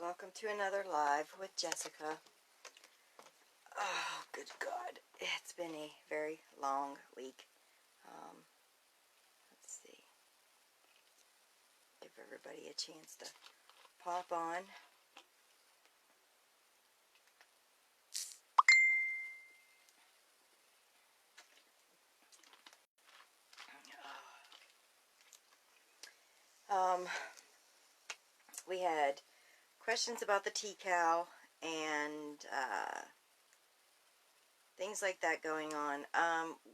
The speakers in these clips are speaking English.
Welcome to another live with Jessica. Oh, good God. It's been a very long week. Let's see. Give everybody a chance to pop on. We had questions about the tea cow and things like that going on.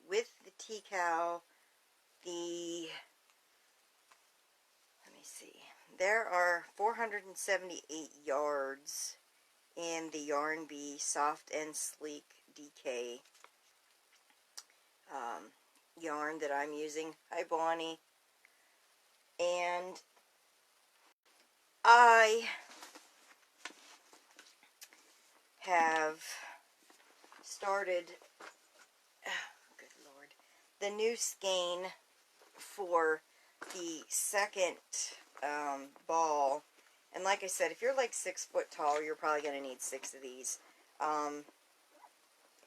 With the tea cow, let me see, there are 478 yards in the Yarn Bee Soft and Sleek DK yarn that I'm using. Hi, Bonnie. And I have started, good Lord, the new skein for the second ball. And like I said, if you're like 6 foot tall, you're probably going to need 6 of these.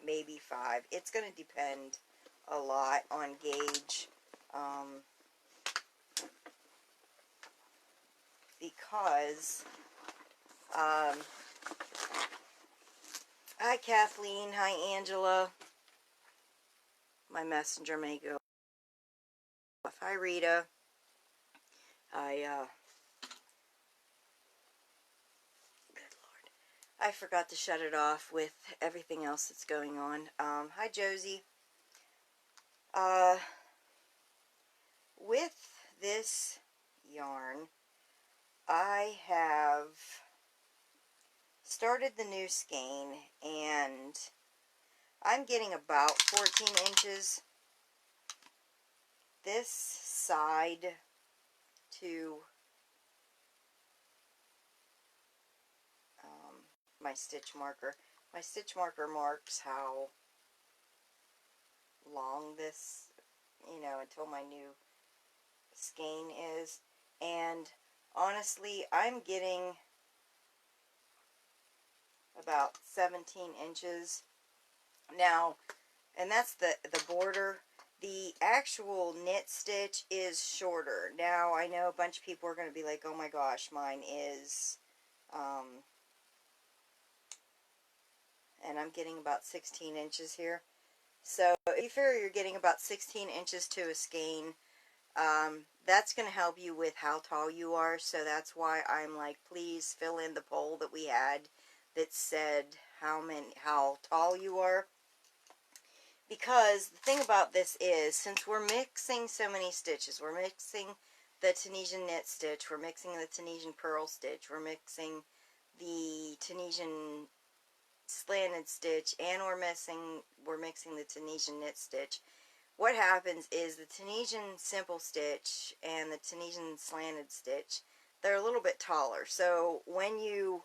Maybe 5. It's going to depend a lot on gauge. Because hi Kathleen, hi Angela. My messenger may go off. Hi Rita. Good Lord, I forgot to shut it off with everything else that's going on. Hi Josie. With this yarn, I have started the new skein, and I'm getting about 14 inches this side to my stitch marker. My stitch marker marks how long this, until my new skein is. And honestly, I'm getting about 17 inches now, and that's the border. The actual knit stitch is shorter. Now, I know a bunch of people are going to be like, oh my gosh, mine is, and I'm getting about 16 inches here. So, if you figure you're getting about 16 inches to a skein, that's going to help you with how tall you are. So that's why I'm like, please fill in the poll that we had that said how tall you are. Because the thing about this is, since we're mixing so many stitches, we're mixing the Tunisian knit stitch, we're mixing the Tunisian purl stitch, we're mixing the Tunisian slanted stitch, and we're mixing the Tunisian knit stitch. What happens is the Tunisian simple stitch and the Tunisian slanted stitch, they're a little bit taller. So when you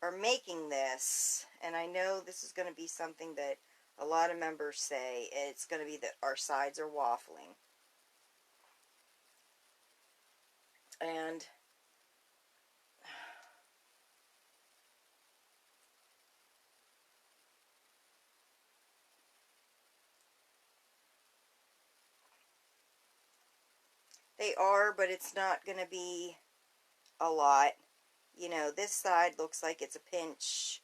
are making this, and I know this is going to be something that a lot of members say, it's going to be that our sides are waffling. And they are, but it's not going to be a lot. This side looks like it's a pinch.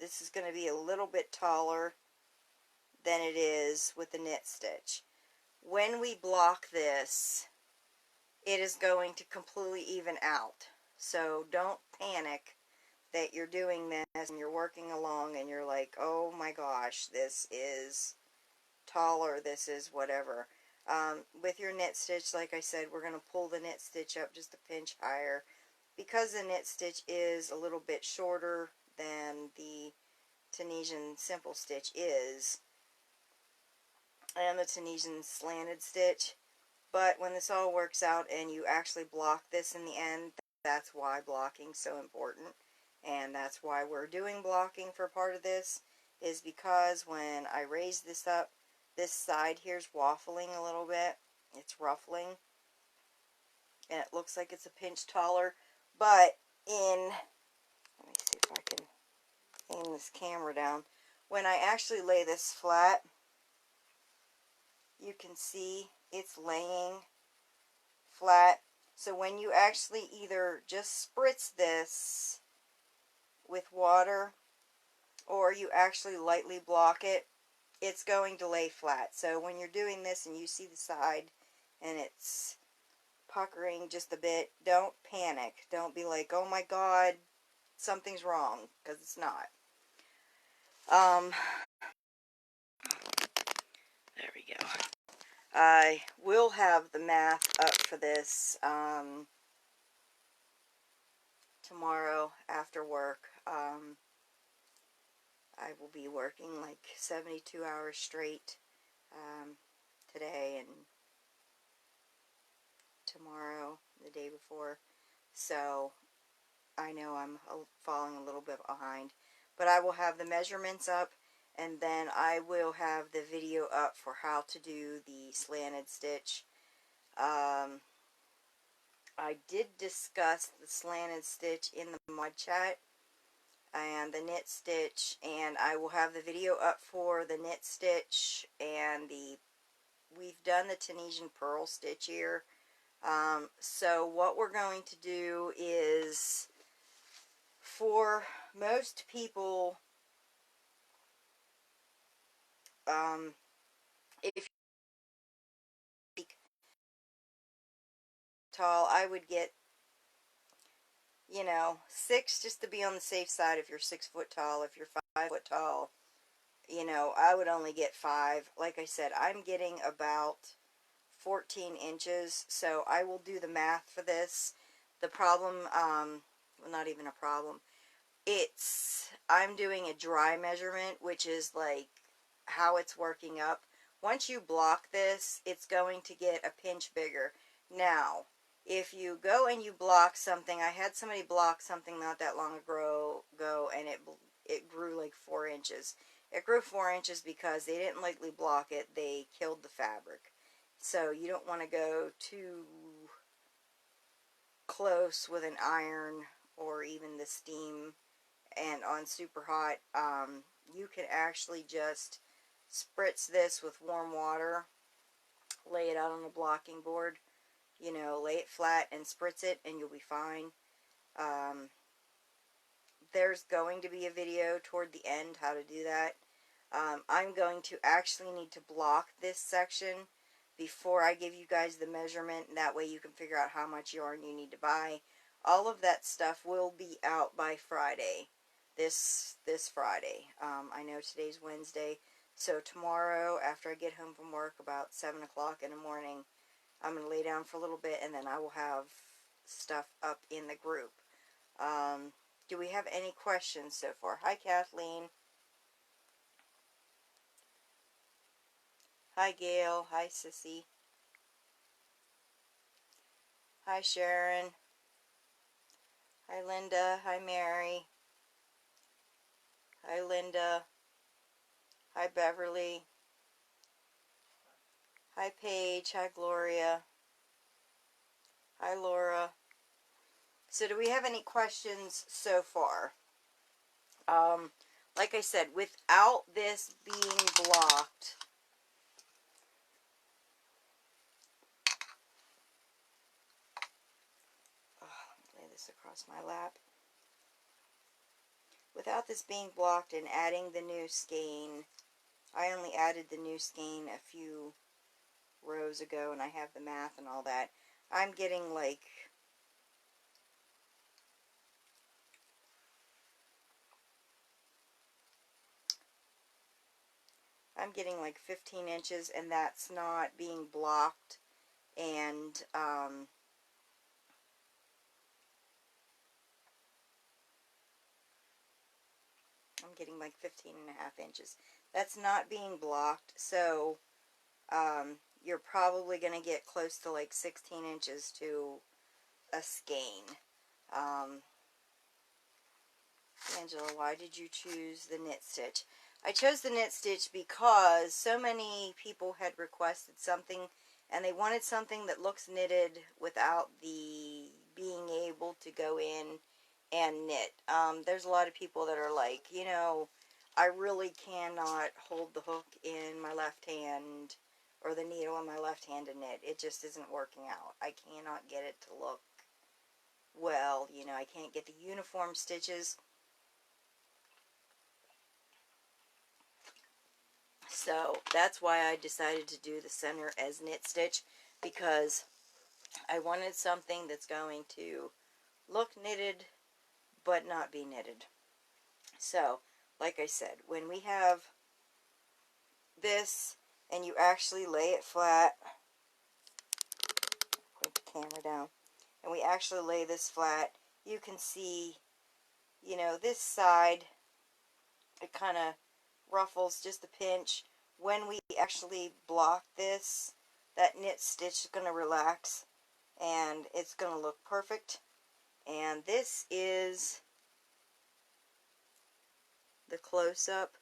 This is going to be a little bit taller than it is with the knit stitch. When we block this, it is going to completely even out. So don't panic that you're doing this and you're working along and you're like, oh my gosh, this is taller, this is whatever. With your knit stitch, like I said, we're going to pull the knit stitch up just a pinch higher. Because the knit stitch is a little bit shorter than the Tunisian simple stitch is, and the Tunisian slanted stitch. But when this all works out and you actually block this in the end, that's why blocking's so important. And that's why we're doing blocking for part of this, is because when I raise this up, this side here's waffling a little bit. It's ruffling. And it looks like it's a pinch taller. But in aim this camera down. When I actually lay this flat, you can see it's laying flat. So when you actually either just spritz this with water or you actually lightly block it, it's going to lay flat. So when you're doing this and you see the side and it's puckering just a bit, don't panic. Don't be like, oh my god, something's wrong, because it's not. There we go. I will have the math up for this tomorrow after work. I will be working like 72 hours straight today and tomorrow, the day before. So I know I'm falling a little bit behind. But I will have the measurements up, and then I will have the video up for how to do the slanted stitch. I did discuss the slanted stitch in the mod chat and the knit stitch, and I will have the video up for the knit stitch and we've done the Tunisian purl stitch here. So what we're going to do is, for most people, if you're tall, I would get, 6 just to be on the safe side if you're 6 foot tall. If you're 5 foot tall, I would only get 5. Like I said, I'm getting about 14 inches, so I will do the math for this. The problem, well, not even a problem, I'm doing a dry measurement, which is like how it's working up. Once you block this, it's going to get a pinch bigger. Now, if you go and you block something, I had somebody block something not that long ago, and it grew like 4 inches. It grew 4 inches because they didn't lightly block it. They killed the fabric. So you don't want to go too close with an iron or even the steam and on super hot. You can actually just spritz this with warm water, lay it out on a blocking board, lay it flat and spritz it, and you'll be fine. There's going to be a video toward the end how to do that. I'm going to actually need to block this section before I give you guys the measurement, and that way you can figure out how much yarn you need to buy. All of that stuff will be out by Friday, this Friday. I know today's Wednesday, so tomorrow after I get home from work about 7 o'clock in the morning, I'm going to lay down for a little bit, and then I will have stuff up in the group. Do we have any questions so far? Hi, Kathleen. Hi, Gail. Hi, Sissy. Hi, Sharon. Hi, Linda. Hi, Mary. Hi, Linda. Hi, Beverly. Hi, Paige. Hi, Gloria. Hi, Laura. So do we have any questions so far? Like I said, without this being blocked, lay this across my lap. Without this being blocked and adding the new skein, I only added the new skein a few rows ago, and I have the math and all that. I'm getting like I'm getting like 15 inches, and that's not being blocked, and I'm getting like 15.5 inches. That's not being blocked, so you're probably going to get close to like 16 inches to a skein. Angela, why did you choose the knit stitch? I chose the knit stitch because so many people had requested something, and they wanted something that looks knitted without the being able to go in and knit. There's a lot of people that are like, you know, I really cannot hold the hook in my left hand or the needle in my left hand to knit. It just isn't working out. I cannot get it to look well. You know, I can't get the uniform stitches. So that's why I decided to do the center as knit stitch, because I wanted something that's going to look knitted but not be knitted. So, like I said, when we have this and you actually lay it flat, put the camera down, and we actually lay this flat, you can see, you know, this side, it kind of ruffles just a pinch. When we actually block this, that knit stitch is going to relax and it's going to look perfect. And this is the close-up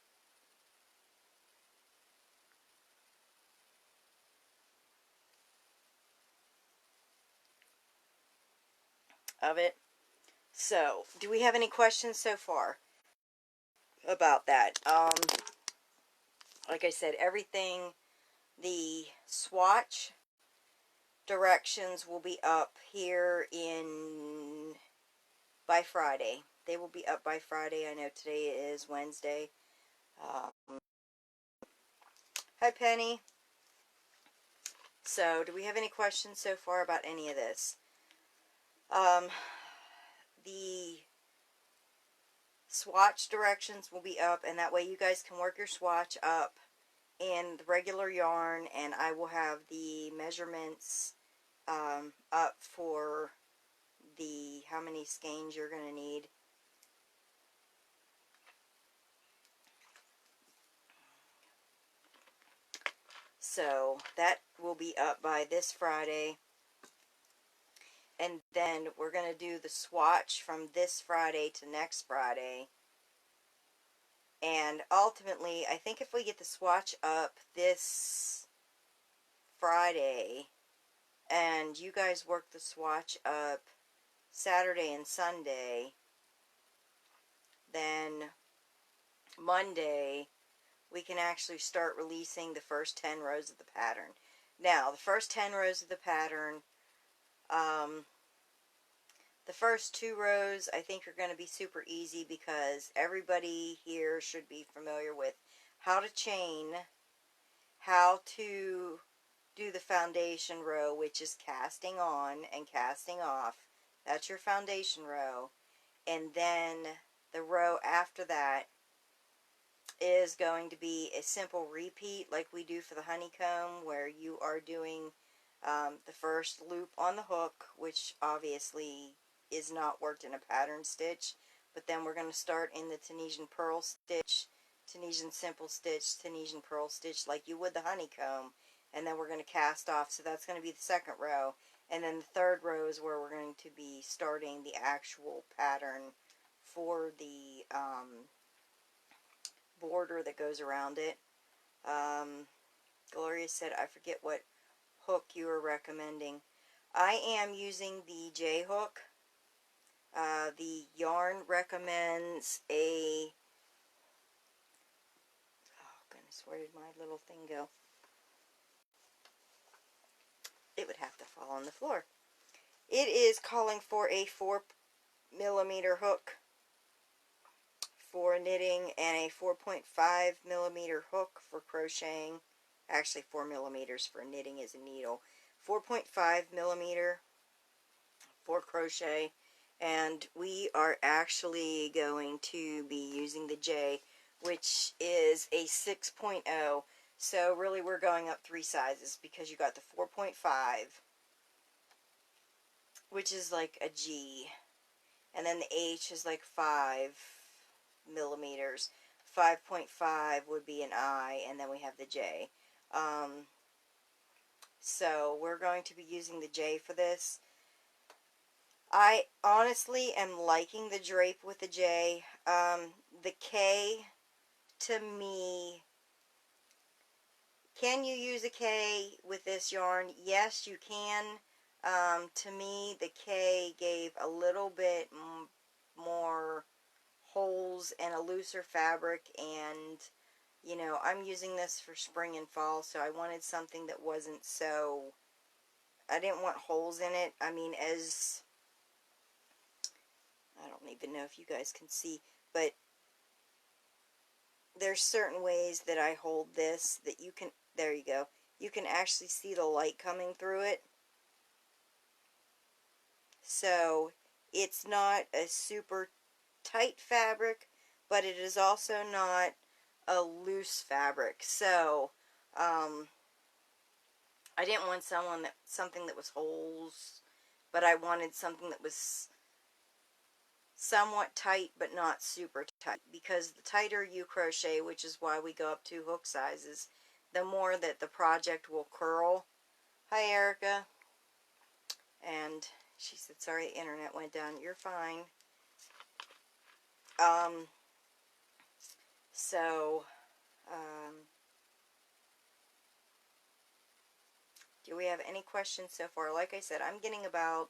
of it. So, do we have any questions so far about that? Like I said, everything, the swatch directions will be up here by Friday. They will be up by Friday. I know today is Wednesday. Hi, Penny. So, do we have any questions so far about any of this? The swatch directions will be up, and that way you guys can work your swatch up in the regular yarn, and I will have the measurements up for the how many skeins you're going to need. So that will be up by this Friday. And then we're going to do the swatch from this Friday to next Friday. And ultimately, I think if we get the swatch up this Friday, and you guys work the swatch up Saturday and Sunday, then Monday we can actually start releasing the first 10 rows of the pattern. Now, the first 10 rows of the pattern, the first 2 rows I think are going to be super easy, because everybody here should be familiar with how to chain, how to do the foundation row, which is casting on and casting off. That's your foundation row. And then the row after that is going to be a simple repeat like we do for the honeycomb, where you are doing the first loop on the hook, which obviously is not worked in a pattern stitch, but then we're going to start in the Tunisian purl stitch, Tunisian simple stitch, Tunisian purl stitch like you would the honeycomb, and then we're going to cast off. So that's going to be the second row, and then the third row is where we're going to be starting the actual pattern for the border that goes around it. Gloria said, I forget what hook you are recommending. I am using the J hook. The yarn recommends a, oh goodness, where did my little thing go? It would have to fall on the floor. It is calling for a 4mm hook for knitting and a 4.5mm hook for crocheting. Actually, 4mm for knitting is a needle. 4.5mm for crochet. And we are actually going to be using the J, which is a 6.0. So really we're going up 3 sizes, because you got the 4.5, which is like a G, and then the H is like 5mm. 5.5 would be an I, and then we have the J. So we're going to be using the J for this. I honestly am liking the drape with the J. The K, to me, can you use a K with this yarn? Yes, you can. To me, the K gave a little bit more holes and a looser fabric, and you know, I'm using this for spring and fall, so I wanted something that wasn't so, I didn't want holes in it. I mean, as, I don't even know if you guys can see, but there's certain ways that I hold this that you can, there you go, you can actually see the light coming through it. So it's not a super tight fabric, but it is also not a loose fabric. So I didn't want something that was holes, but I wanted something that was somewhat tight but not super tight, because the tighter you crochet, which is why we go up 2 hook sizes, the more that the project will curl. Hi Erica. And she said, sorry the internet went down. You're fine. So do we have any questions so far? Like I said, I'm getting about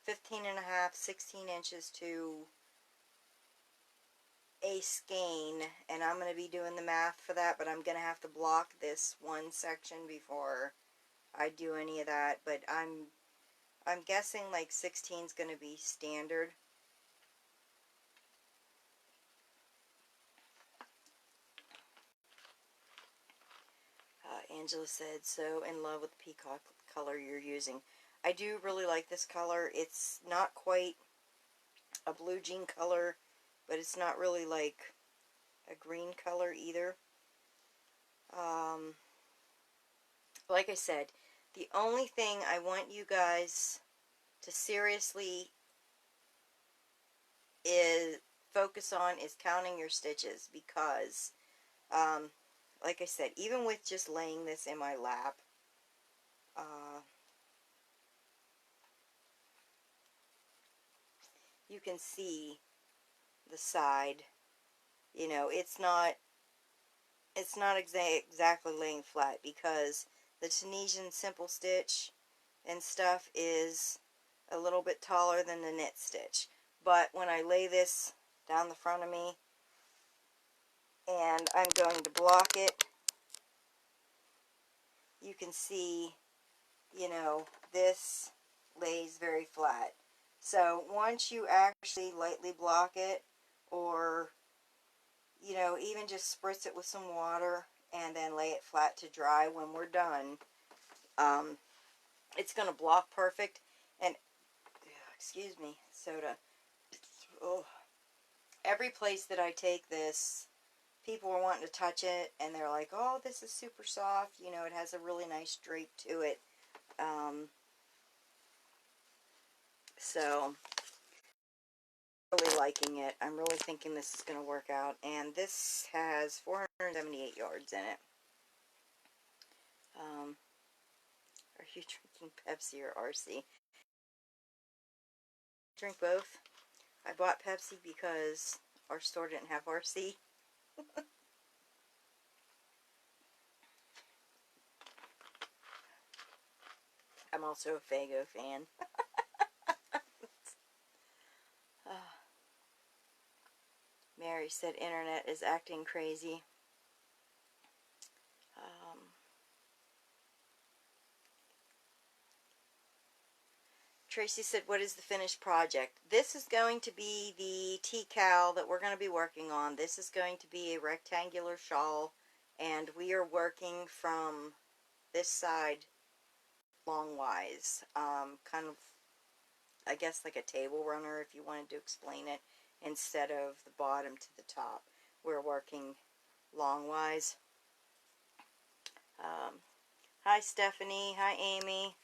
15 and a half, 16 inches to a skein, and I'm going to be doing the math for that, but I'm going to have to block this one section before I do any of that, but I'm guessing like 16 is going to be standard. Angela said, so in love with the peacock color you're using. I do really like this color. It's not quite a blue jean color, but it's not really like a green color either. Like I said, the only thing I want you guys to seriously focus on is counting your stitches, because like I said, even with just laying this in my lap, you can see the side. You know, it's not exactly laying flat, because the Tunisian simple stitch and stuff is a little bit taller than the knit stitch. But when I lay this down the front of me and I'm going to block it, you can see, you know, this lays very flat. So once you actually lightly block it, or, you know, even just spritz it with some water and then lay it flat to dry when we're done, it's going to block perfect. And, excuse me, soda. Oh. Every place that I take this, people are wanting to touch it, and they're like, oh, this is super soft. You know, it has a really nice drape to it. So, really liking it. I'm really thinking this is going to work out. And this has 478 yards in it. Are you drinking Pepsi or RC? Drink both. I bought Pepsi because our store didn't have RC. I'm also a Faygo fan. Mary said internet is acting crazy. Tracy said, what is the finished project? This is going to be the tea-cowl that we're going to be working on. This is going to be a rectangular shawl, and we are working from this side longwise. Kind of, I guess, like a table runner, if you wanted to explain it, instead of the bottom to the top. We're working longwise. Hi, Stephanie. Hi, Amy.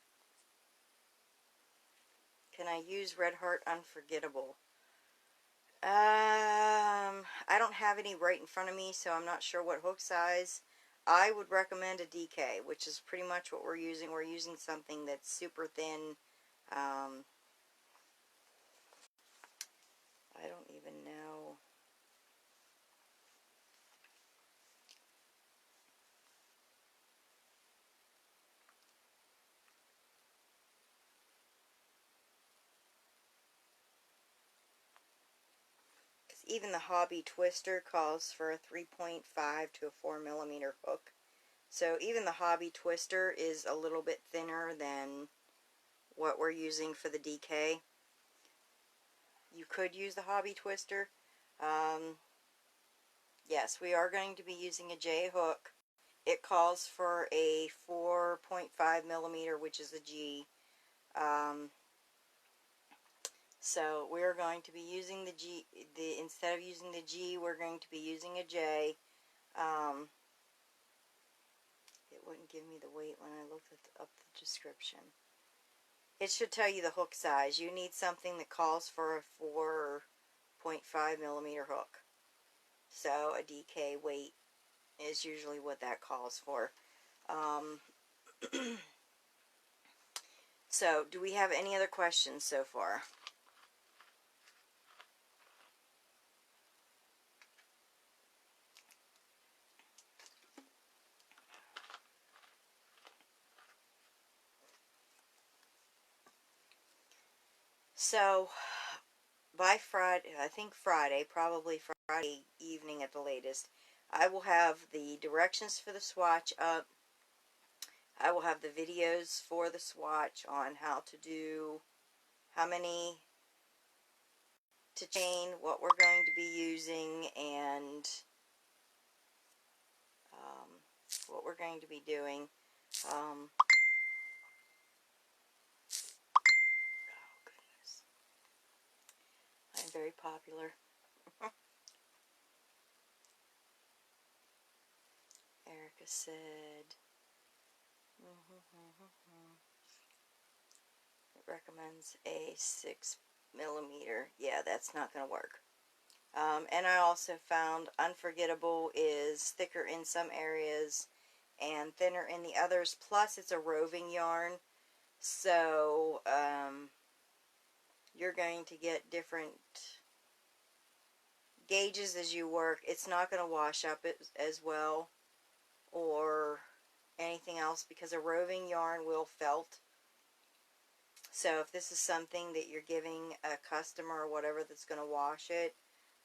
Can I use Red Heart Unforgettable? I don't have any right in front of me, so I'm not sure what hook size. I would recommend a DK, which is pretty much what we're using. We're using something that's super thin. I don't even know. Even the Hobby Twister calls for a 3.5 to a 4 millimeter hook. So even the Hobby Twister is a little bit thinner than what we're using for the DK. You could use the Hobby Twister. Yes, we are going to be using a J hook. It calls for a 4.5 millimeter, which is a G. So we're going to be using the G. Instead of using the G, we're going to be using a J. It wouldn't give me the weight when I looked up the description. It should tell you the hook size. You need something that calls for a 4.5 millimeter hook. So a DK weight is usually what that calls for. So, do we have any other questions so far? So, by Friday, I think Friday, probably Friday evening at the latest, I will have the directions for the swatch up. I will have the videos for the swatch on how to do, how many to chain, what we're going to be using, and what we're going to be doing. Oh, goodness. I'm very popular. Erica said, it recommends a 6 millimeter. Yeah, that's not going to work. And I also found Unforgettable is thicker in some areas and thinner in the others. Plus, it's a roving yarn. So, you're going to get different gauges as you work. It's not going to wash up as well or anything else because a roving yarn will felt. So if this is something that you're giving a customer or whatever that's going to wash it,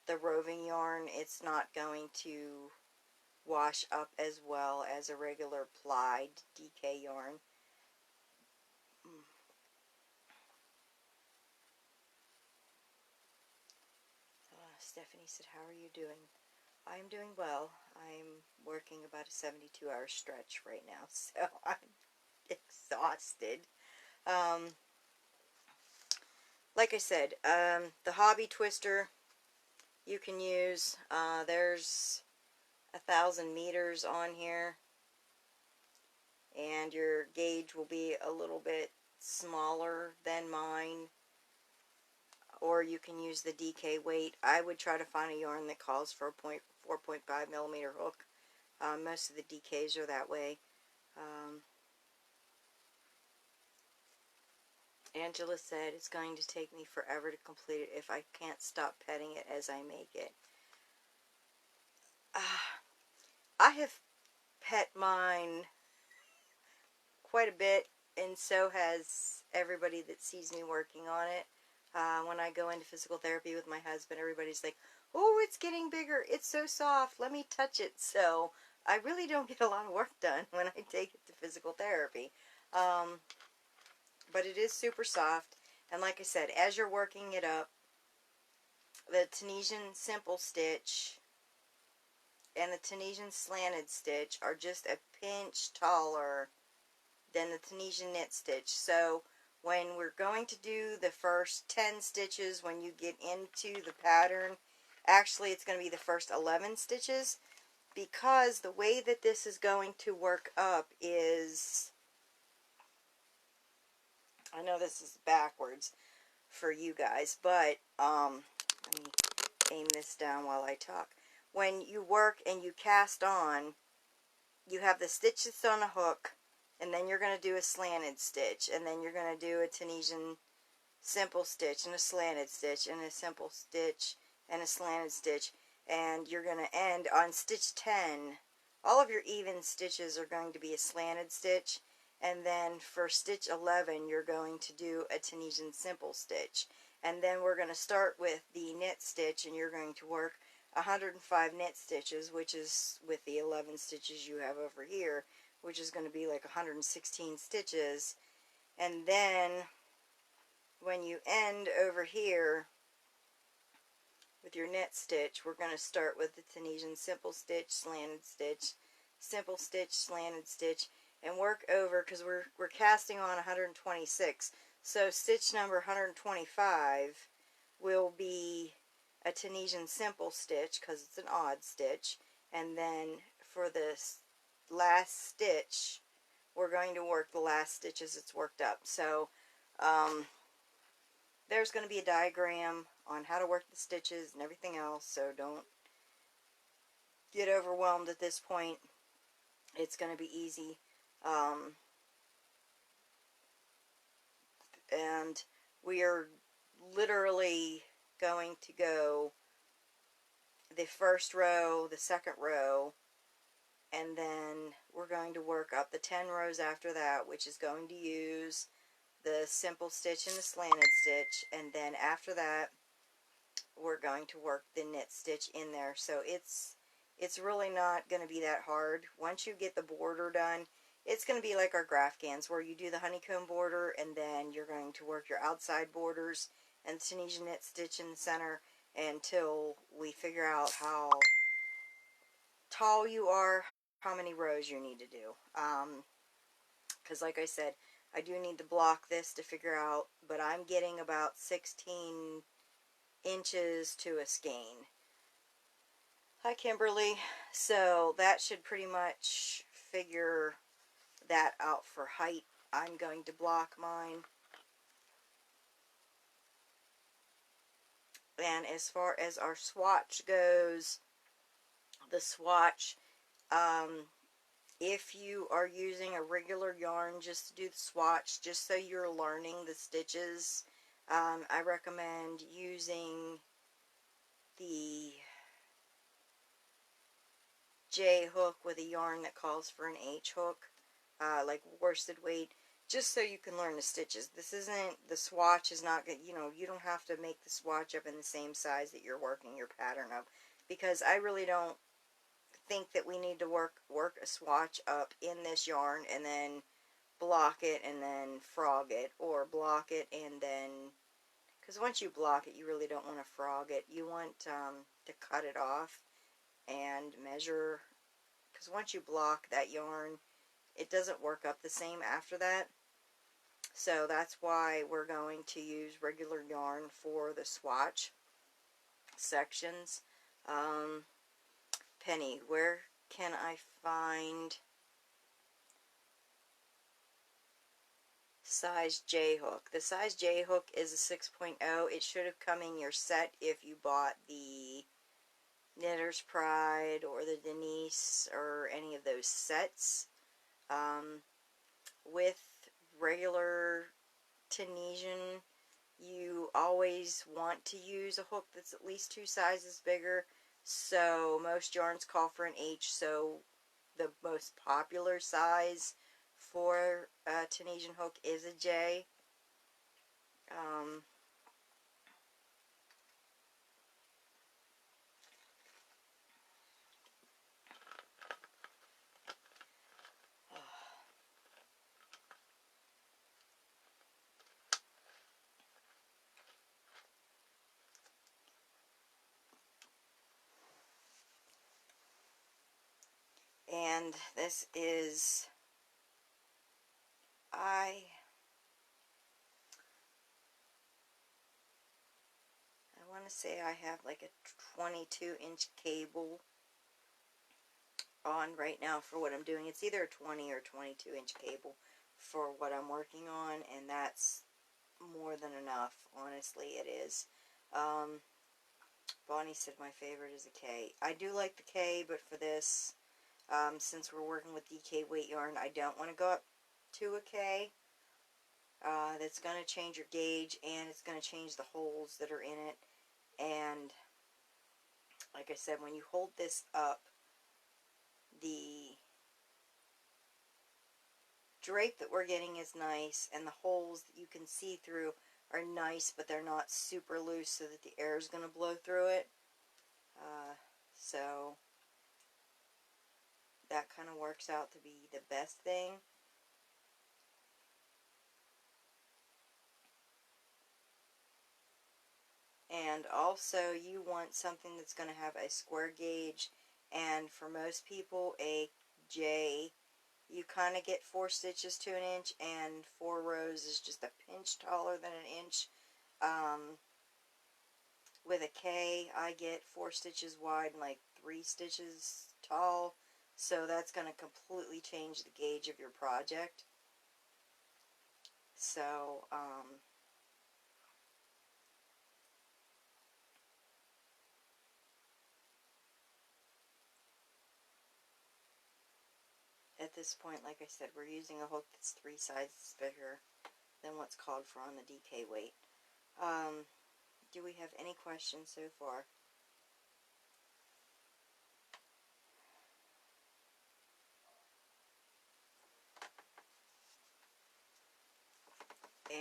the roving yarn, it's not going to wash up as well as a regular plied DK yarn. Stephanie said, how are you doing? I'm doing well. I'm working about a 72-hour stretch right now, so I'm exhausted. Like I said, the Hobby Twister you can use. There's 1,000 meters on here, and your gauge will be a little bit smaller than mine. Or you can use the DK weight. I would try to find a yarn that calls for a 4.5 millimeter hook. Most of the DKs are that way. Angela said it's going to take me forever to complete it if I can't stop petting it as I make it. I have pet mine quite a bit, and so has everybody that sees me working on it. When I go into physical therapy with my husband, everybody's like, oh, it's getting bigger, it's so soft, let me touch it. So I really don't get a lot of work done when I take it to physical therapy. But it is super soft, and like I said, as you're working it up, the Tunisian simple stitch and the Tunisian slanted stitch are just a pinch taller than the Tunisian knit stitch. So when we're going to do the first 10 stitches, when you get into the pattern, actually it's going to be the first 11 stitches, because the way that this is going to work up is, I know this is backwards for you guys, but let me aim this down while I talk. When you work and you cast on, you have the stitch that's on a hook, and then you're going to do a slanted stitch, and then you're going to do a Tunisian simple stitch and a slanted stitch and a simple stitch and a slanted stitch, and you're going to end on stitch 10. All of your even stitches are going to be a slanted stitch, and then for stitch 11 you're going to do a Tunisian simple stitch, And then we're going to start with the knit stitch, and you're going to work 105 knit stitches, which is with the 11 stitches you have over here, which is going to be like 116 stitches. And then when you end over here with your knit stitch, we're going to start with the Tunisian simple stitch, slanted stitch, simple stitch, slanted stitch, and work over, because we're casting on 126. So stitch number 125 will be a Tunisian simple stitch because it's an odd stitch, and then for this last stitch we're going to work the last stitch as it's worked up. So there's going to be a diagram on how to work the stitches and everything else, so don't get overwhelmed at this point. It's going to be easy. And we are literally going to go the first row, the second row, and then we're going to work up the 10 rows after that, which is going to use the simple stitch and the slanted stitch, and then after that we're going to work the knit stitch in there. So it's really not going to be that hard. Once you get the border done, it's going to be like our Graphghans, where you do the honeycomb border and then you're going to work your outside borders and Tunisian knit stitch in the center until we figure out how tall you are, how many rows you need to do. Because like I said, I do need to block this to figure out, but I'm getting about 16 inches to a skein. Hi Kimberly. So that should pretty much figure that out for height. I'm going to block mine. And as far as our swatch goes, the swatch, if you are using a regular yarn just to do the swatch, just so you're learning the stitches, I recommend using the J hook with a yarn that calls for an H hook, like worsted weight, just so you can learn the stitches. This isn't, the swatch is not good, you don't have to make the swatch up in the same size that you're working your pattern up, because I really don't think that we need to work a swatch up in this yarn and then block it and then frog it, or block it and then, because once you block it you really don't want to frog it. You want to cut it off and measure, because once you block that yarn it doesn't work up the same after that. So that's why we're going to use regular yarn for the swatch sections. Penny, where can I find size J hook? The size J hook is a 6.0. It should have come in your set if you bought the Knitter's Pride or the Denise or any of those sets. With regular Tunisian, you always want to use a hook that's at least 2 sizes bigger. So most yarns call for an H, so the most popular size for a Tunisian hook is a J. And this is, I want to say I have like a 22-inch cable on right now for what I'm doing. It's either a 20 or 22-inch cable for what I'm working on, and that's more than enough. Honestly, it is. Bonnie said my favorite is a K. I do like the K, but for this, since we're working with DK weight yarn, I don't want to go up to a K. That's going to change your gauge, and it's going to change the holes that are in it. And like I said, when you hold this up, the drape that we're getting is nice, and the holes that you can see through are nice, but they're not super loose so that the air is going to blow through it. So that kind of works out to be the best thing. And also you want something that's going to have a square gauge, and for most people a J. You kind of get 4 stitches to an inch, and 4 rows is just a pinch taller than an inch. With a K, I get 4 stitches wide and like 3 stitches tall, so that's going to completely change the gauge of your project. So, at this point, like I said, we're using a hook that's 3 sizes bigger than what's called for on the DK weight. Do we have any questions so far?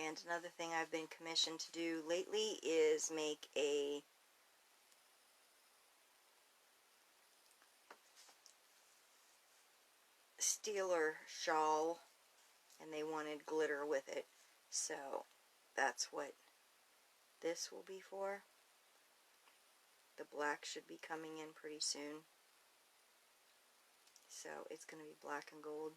And another thing I've been commissioned to do lately is make a Steeler shawl, and they wanted glitter with it, so that's what this will be for. The black should be coming in pretty soon, so it's going to be black and gold.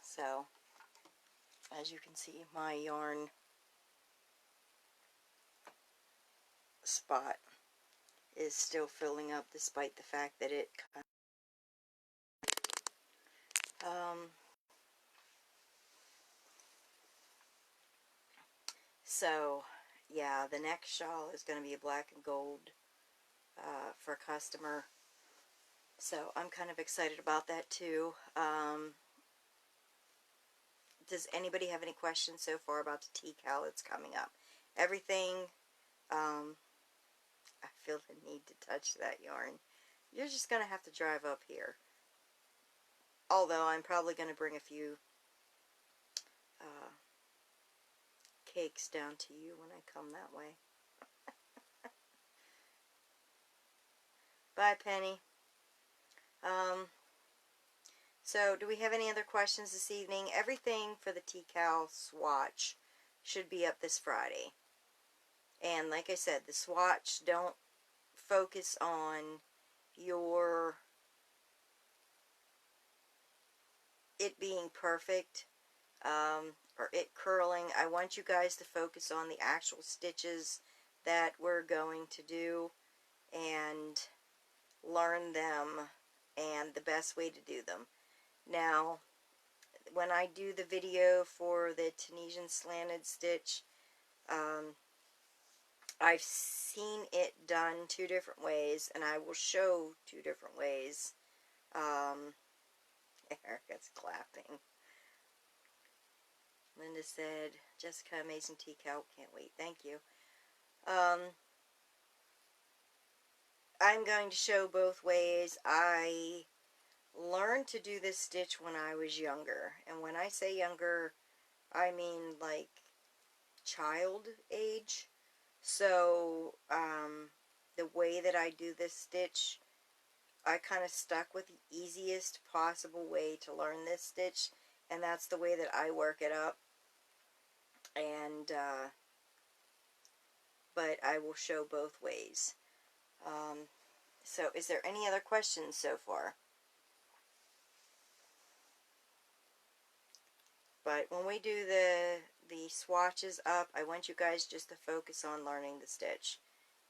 So as you can see, my yarn spot is still filling up despite the fact that it so yeah, the next shawl is going to be a black and gold for a customer, so I'm kind of excited about that too. Does anybody have any questions so far about the T-Cal that's coming up? Everything, I feel the need to touch that yarn. You're just going to have to drive up here. Although I'm probably going to bring a few cakes down to you when I come that way. Bye, Penny. So, do we have any other questions this evening? Everything for the T-Cal swatch should be up this Friday. And like I said, the swatch, don't focus on it being perfect, or it curling. I want you guys to focus on the actual stitches that we're going to do and learn them and the best way to do them. Now, when I do the video for the Tunisian slanted stitch, I've seen it done 2 different ways, and I will show 2 different ways. Erica's clapping. Linda said, Jessica, amazing T-Cal, can't wait. Thank you. I'm going to show both ways. I learned to do this stitch when I was younger, and when I say younger, I mean like child age. So the way that I do this stitch, I kind of stuck with the easiest possible way to learn this stitch, and that's the way that I work it up. And but I will show both ways. So is there any other questions so far? But when we do the swatches up, I want you guys just to focus on learning the stitch.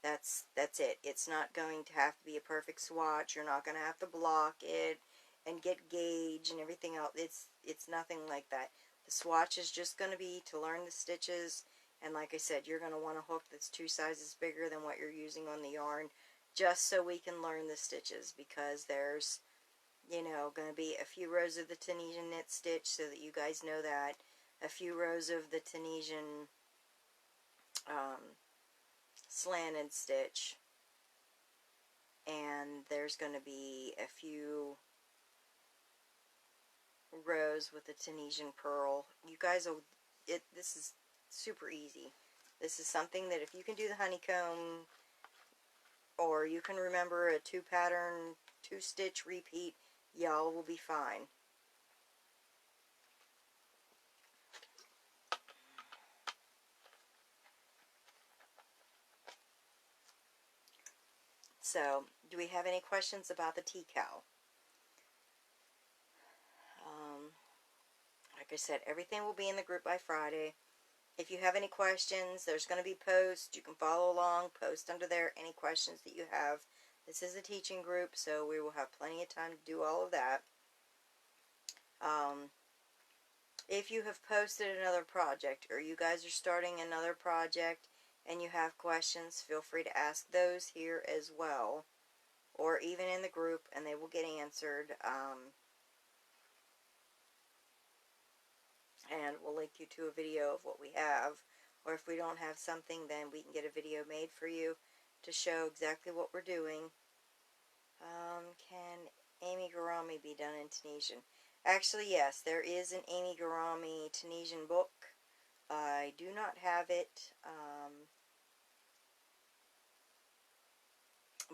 That's it. It's not going to have to be a perfect swatch. You're not going to have to block it and get gauge and everything else. It's nothing like that. The swatch is just going to be to learn the stitches, and like I said, you're going to want a hook that's 2 sizes bigger than what you're using on the yarn, just so we can learn the stitches, because there's, you know, going to be a few rows of the Tunisian knit stitch, so that you guys know that, a few rows of the Tunisian slanted stitch, and there's there's going to be a few rows with the Tunisian purl. You guys will, this is super easy. This is something that if you can do the honeycomb, or you can remember a 2-pattern, 2-stitch repeat, y'all will be fine. So, do we have any questions about the tea cow? Like I said, everything will be in the group by Friday. If you have any questions, there's going to be posts. You can follow along, post under there any questions that you have. This is a teaching group, so we will have plenty of time to do all of that. If you have posted another project, or you guys are starting another project and you have questions, feel free to ask those here as well, or even in the group, and they will get answered. And we'll link you to a video of what we have, or if we don't have something, then we can get a video made for you to show exactly what we're doing. Can Amy Garami be done in Tunisian? Actually, yes, there is an Amy Garami Tunisian book. I do not have it,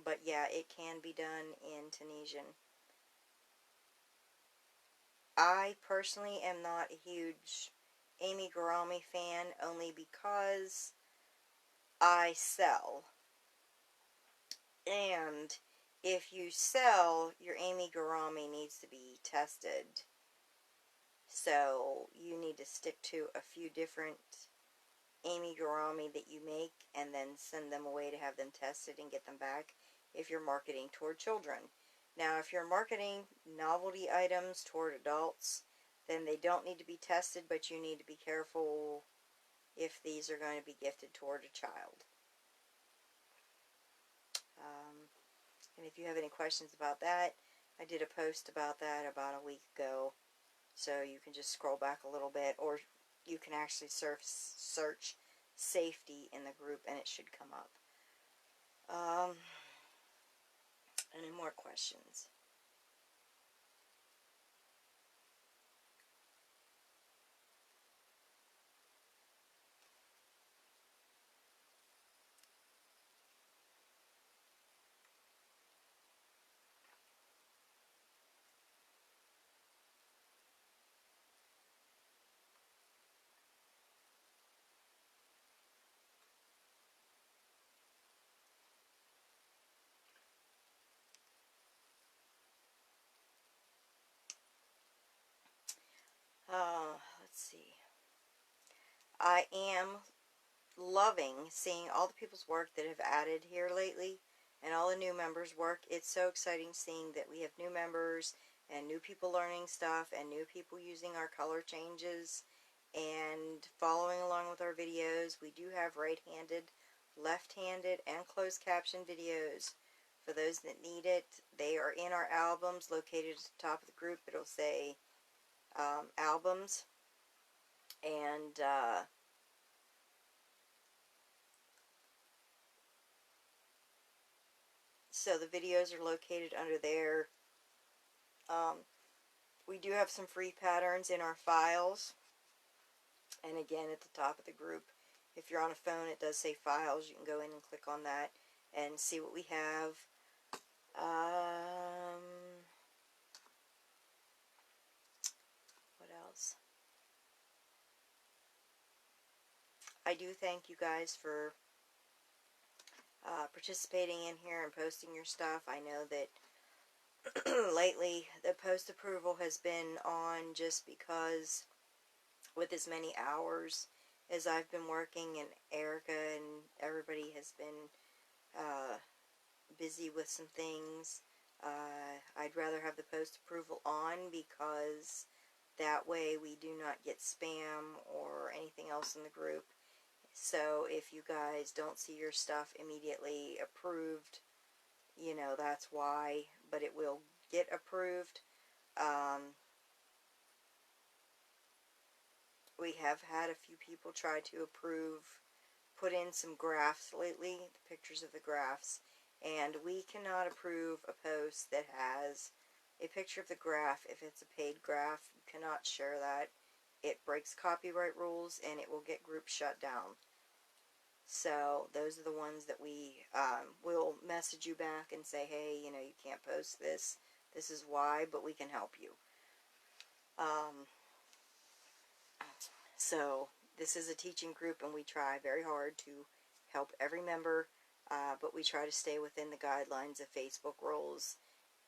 but yeah, it can be done in Tunisian. I personally am not a huge Amy Garami fan, only because I sell. And if you sell, your Amy Garami needs to be tested. So you need to stick to a few different Amy Garami that you make and then send them away to have them tested and get them back if you're marketing toward children. Now, if you're marketing novelty items toward adults, then they don't need to be tested, but you need to be careful if these are going to be gifted toward a child. And if you have any questions about that, I did a post about that about a week ago, so you can just scroll back a little bit, or you can actually search safety in the group and it should come up. Any more questions? Let's see. I am loving seeing all the people's work that have added here lately, and all the new members' work. It's so exciting seeing that we have new members and new people learning stuff and new people using our color changes and following along with our videos. We do have right-handed, left-handed, and closed caption videos for those that need it. They are in our albums located at the top of the group. It'll say albums, and so the videos are located under there. We do have some free patterns in our files, and again at the top of the group, if you're on a phone, it does say files. You can go in and click on that and see what we have. What else? I do thank you guys for participating in here and posting your stuff. I know that lately the post approval has been on just because with as many hours as I've been working, and Erica and everybody has been busy with some things. I'd rather have the post approval on, because that way we do not get spam or anything else in the group. So if you guys don't see your stuff immediately approved, you know, that's why, but it will get approved. We have had a few people try to approve, put in some graphs lately, the pictures of the graphs, and we cannot approve a post that has a picture of the graph. If it's a paid graph, you cannot share that. It breaks copyright rules, and it will get group shut down. So those are the ones that we will message you back and say, hey, you know, you can't post this. This is why, but we can help you. So this is a teaching group, and we try very hard to help every member, but we try to stay within the guidelines of Facebook rules,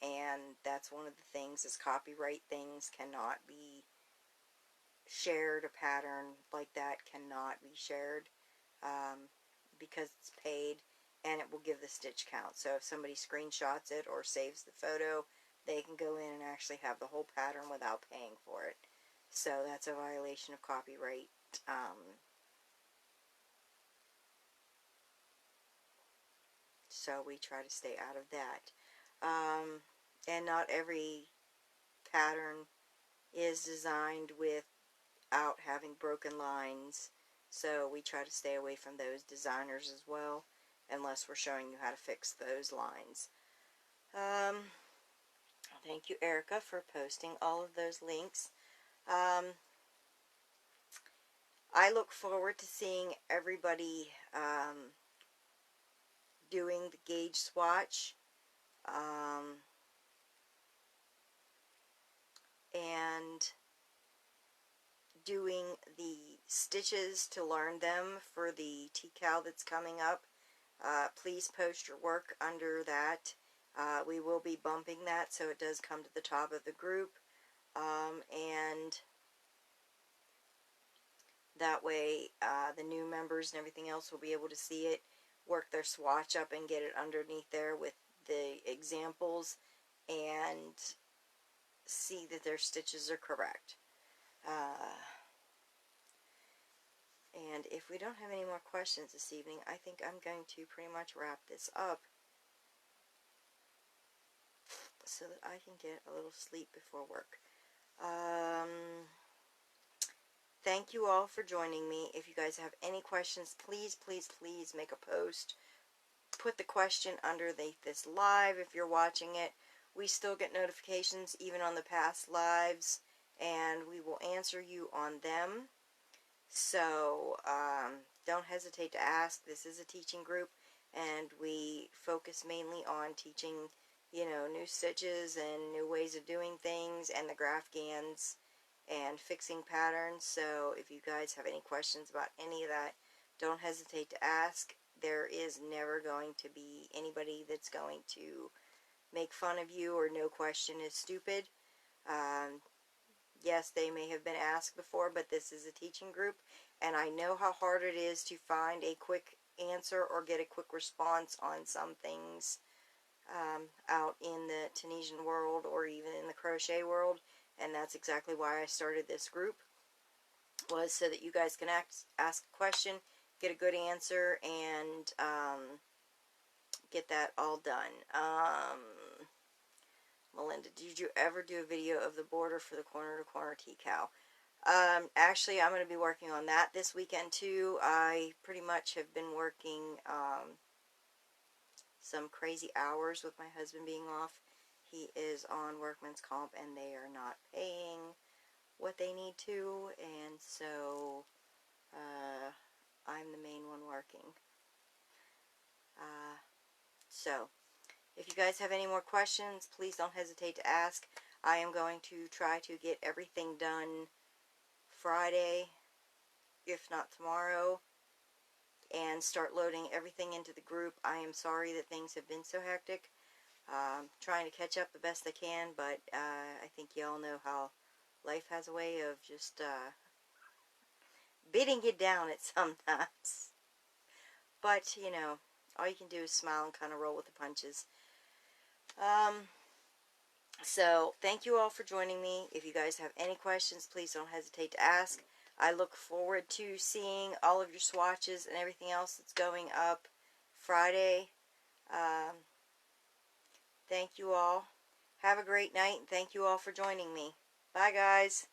and that's one of the things is copyright things cannot be shared. A pattern like that cannot be shared because it's paid, and it will give the stitch count. So if somebody screenshots it or saves the photo, they can go in and actually have the whole pattern without paying for it. So that's a violation of copyright. So we try to stay out of that. And not every pattern is designed without having broken lines. So we try to stay away from those designers as well, unless we're showing you how to fix those lines. Thank you, Erica, for posting all of those links. I look forward to seeing everybody doing the gauge swatch and doing the stitches to learn them for the TCAL that's coming up. Please post your work under that. We will be bumping that so it does come to the top of the group, and that way the new members and everything else will be able to see it, work their swatch up and get it underneath there with the examples and see that their stitches are correct. And if we don't have any more questions this evening, I think I'm going to pretty much wrap this up so that I can get a little sleep before work. Thank you all for joining me. If you guys have any questions, please, please, please make a post. Put the question underneath this live if you're watching it. We still get notifications even on the past lives, and we will answer you on them. So don't hesitate to ask. This is a teaching group, and we focus mainly on teaching, you know, new stitches and new ways of doing things and the Graphghans and fixing patterns. So if you guys have any questions about any of that, don't hesitate to ask. There is never going to be anybody that's going to make fun of you, or no question is stupid. Yes, they may have been asked before, but this is a teaching group, and I know how hard it is to find a quick answer or get a quick response on some things out in the Tunisian world or even in the crochet world, and that's exactly why I started this group, was so that you guys can ask a question, get a good answer, and get that all done. Melinda, did you ever do a video of the border for the corner-to-corner tea-cow? Actually, I'm going to be working on that this weekend, too. I pretty much have been working some crazy hours with my husband being off. He is on workman's comp, and they are not paying what they need to, and so I'm the main one working. So, if you guys have any more questions, please don't hesitate to ask. I am going to try to get everything done Friday, if not tomorrow, and start loading everything into the group. I am sorry that things have been so hectic. Trying to catch up the best I can, but I think y'all know how life has a way of just beating you down at sometimes. But, you know, all you can do is smile and kind of roll with the punches. So, thank you all for joining me. If you guys have any questions, please don't hesitate to ask. I look forward to seeing all of your swatches and everything else that's going up Friday. Thank you all. Have a great night, and thank you all for joining me. Bye, guys.